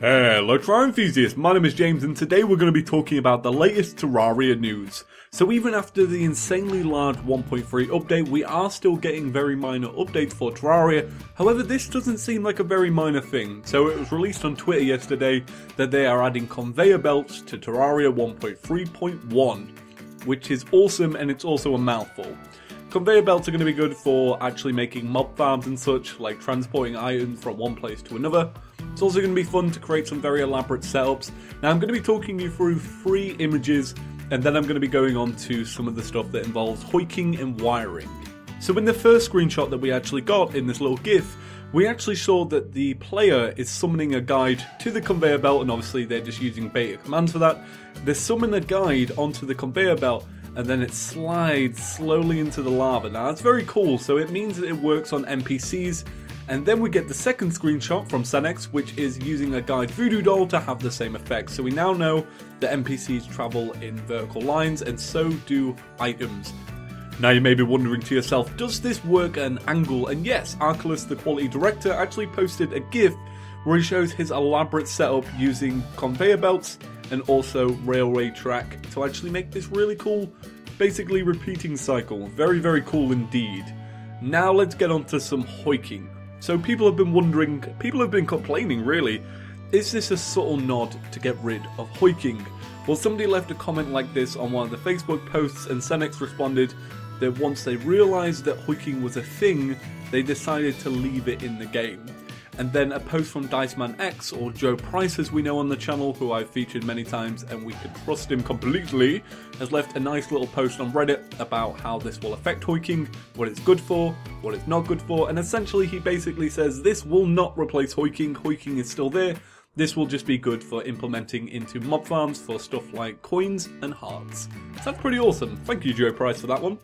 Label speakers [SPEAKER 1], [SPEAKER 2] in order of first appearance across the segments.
[SPEAKER 1] Hello Terraria enthusiasts, my name is James and today we're going to be talking about the latest Terraria news. So even after the insanely large 1.3 update, we are still getting very minor updates for Terraria. However, this doesn't seem like a very minor thing. So it was released on Twitter yesterday that they are adding Conveyor Belts to Terraria 1.3.1, which is awesome and it's also a mouthful. Conveyor belts are going to be good for actually making mob farms and such, like transporting items from one place to another. It's also going to be fun to create some very elaborate setups. Now I'm going to be talking you through 3 images, and then I'm going to be going on to some of the stuff that involves hoiking and wiring. So in the first screenshot that we actually got in this little GIF, we actually saw that the player is summoning a guide to the conveyor belt, and obviously they're just using beta commands for that. They summon a guide onto the conveyor belt, and then it slides slowly into the lava. Now that's very cool, so it means that it works on NPCs. And then we get the second screenshot from Senex, which is using a guide voodoo doll to have the same effect. So we now know that NPCs travel in vertical lines, and so do items. Now you may be wondering to yourself, does this work at an angle? And yes, Arculus, the quality director, actually posted a GIF where he shows his elaborate setup using conveyor belts and also railway track to actually make this really cool, basically repeating cycle. Very, very cool indeed. Now let's get on to some hoiking. So people have been wondering, people have been complaining really, is this a subtle nod to get rid of hoiking? Well, somebody left a comment like this on one of the Facebook posts, and Senex responded that once they realised that hoiking was a thing, they decided to leave it in the game. And then a post from Diceman X, or Joe Price as we know on the channel, who I've featured many times and we can trust him completely, has left a nice little post on Reddit about how this will affect hoiking, what it's good for, what it's not good for, and essentially he basically says this will not replace hoiking, hoiking is still there, this will just be good for implementing into mob farms for stuff like coins and hearts. So that's pretty awesome, thank you Joe Price for that one.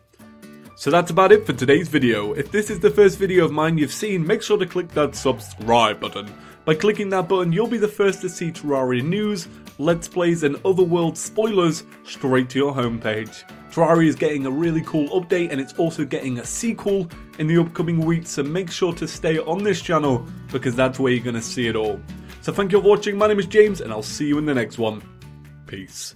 [SPEAKER 1] So that's about it for today's video. If this is the first video of mine you've seen, make sure to click that subscribe button. By clicking that button, you'll be the first to see Terraria news, Let's Plays and Otherworld spoilers straight to your homepage. Terraria is getting a really cool update, and it's also getting a sequel in the upcoming weeks, so make sure to stay on this channel because that's where you're going to see it all. So thank you for watching, my name is James and I'll see you in the next one. Peace.